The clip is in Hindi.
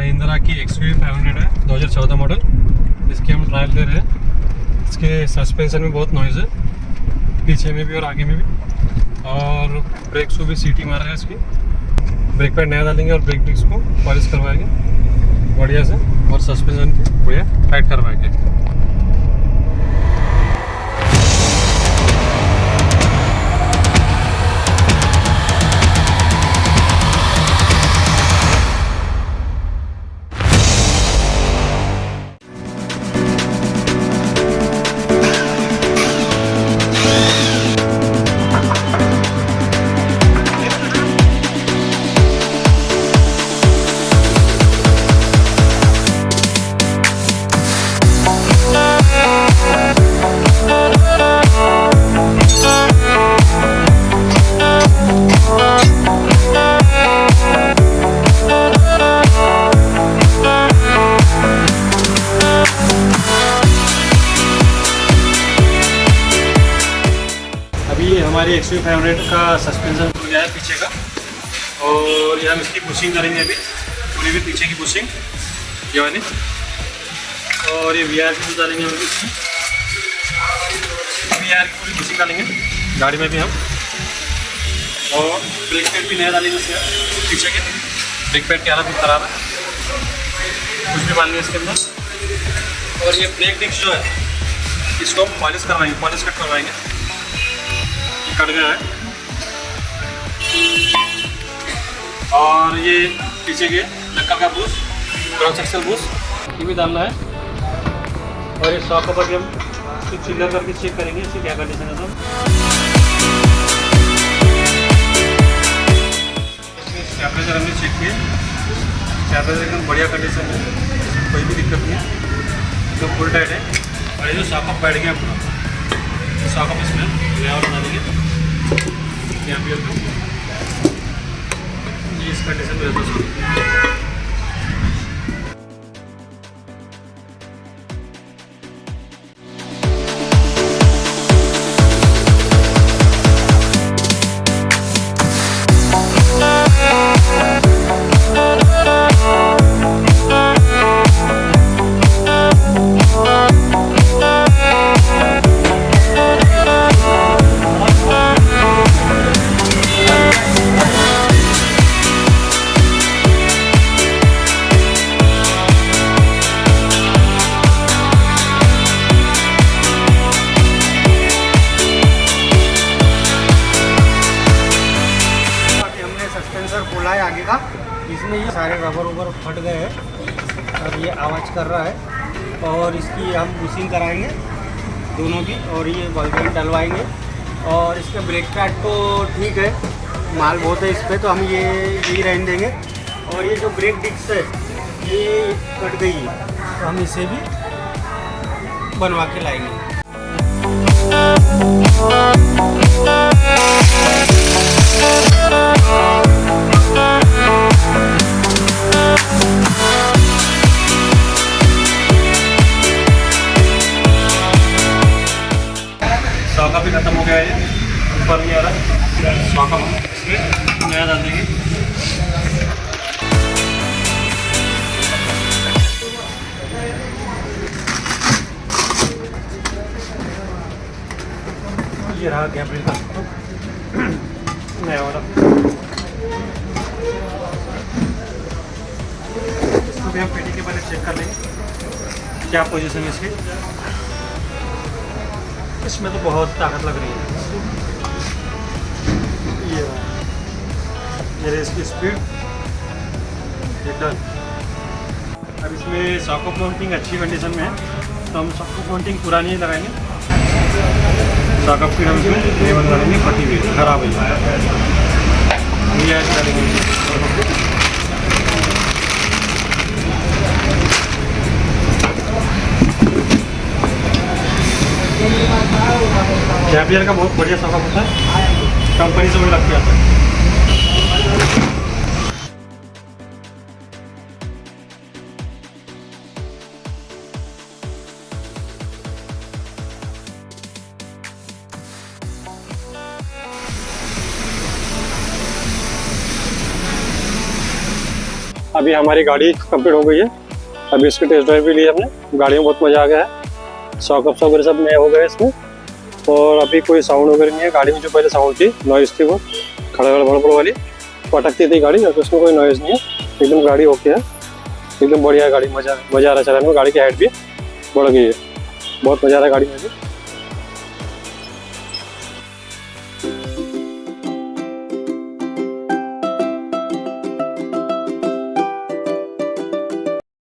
महिंद्रा की XUV500 है, 2014 मॉडल। इसकी हम ट्रायल ले रहे हैं। इसके सस्पेंशन में बहुत नॉइज़ है, पीछे में भी और आगे में भी। और ब्रेक्स को भी सीटी मार रहा है इसकी। ब्रेक पैड नया डालेंगे और ब्रेक डिस्क को पॉलिश करवाएंगे बढ़िया से, और सस्पेंशन भी बढ़िया टाइट करवाएंगे। हमारी XUV500 का सस्पेंशन खुल गया है पीछे का, और ये हम इसकी बुशिंग करेंगे अभी, पूरी भी पीछे की बुशिंग ये वाली। और ये VR की डालेंगे हम इसकी, VR की पूरी बुशिंग डालेंगे गाड़ी में भी हम। और ब्रेक पैड भी नया डालेंगे उसके पीछे के। ब्रेक पैड की हालत भी खराब है, कुछ भी डालेंगे इसके अंदर। और ये ब्रेक डिस्क जो है इसको हम पॉलिश करवाएंगे, पॉलिश कट करवाएंगे, कट गया है। और ये पीछे के नक्कल का बूस, क्रॉस एक्सल बूस, ये भी डालना है। और ये शॉक पर भी हम कुछ चिल्लर करके चेक करेंगे इसकी क्या कंडीशन है। सब इसमें स्टेबलाइजर हमने चेक किए, स्टेबलाइजर एकदम बढ़िया कंडीशन है, इसमें कोई भी दिक्कत नहीं है, एकदम फुल टाइट है। और ये जो शॉकअप बैठ गया पूरा, शॉकअप इसमें नया और बना देंगे यहाँ पे ये इस कंडीशन में रहता है। खोला है आगे का, इसमें ये सारे रबर उबर फट गए हैं और ये आवाज़ कर रहा है। और इसकी हम बुशिंग कराएंगे दोनों की, और ये बल्ब डलवाएंगे। और इसके ब्रेक पैड तो ठीक है, माल बहुत है इस पर, तो हम ये यही रहने देंगे। और ये जो ब्रेक डिस्क है ये कट गई है, तो हम इसे भी बनवा के लाएंगे। शॉकअप भी खत्म हो गया है, ऊपर नहीं आ रहा शॉकअप, इसमें नया डाल देंगे। ये रहा गैब्रियल का नया वाला। इसको भी हम पेटी के पहले चेक कर लेंगे क्या पोजीशन है इसकी। इसमें तो बहुत ताकत लग रही है। ये इसकी स्पीड डन। अब इसमें सॉकअप माउंटिंग अच्छी कंडीशन में है, तो हम सॉकअप माउंटिंग पुरानी ही लगाएंगे। सॉकअप की हम इसमें नहीं बंद करेंगे, फटी हुई खराब है ये ऐसे करेंगे। गैब्रियल का बहुत बढ़िया सॉकअप होता है, कंपनी से वही लग के आता है। अभी हमारी गाड़ी कंप्लीट हो गई है। अभी इसकी टेस्ट ड्राइव भी ली हमने। गाड़ी में बहुत मज़ा आ गया है। सॉकअप्स वगैरह सब नए हो गए इसमें। और अभी कोई साउंड वगैरह नहीं है गाड़ी में। जो पहले साउंड थी, नॉइज़ थी, वो खड़बड़ भड़बड़ वाली पटकती थी गाड़ी, अब उसमें कोई नॉइज़ नहीं है। एकदम गाड़ी ओके है, एकदम बढ़िया है गाड़ी। मज़ा आ रहा है चलाने में। गाड़ी की हाइट भी बढ़ गई है, बहुत मज़ा आ रहा है गाड़ी में भी।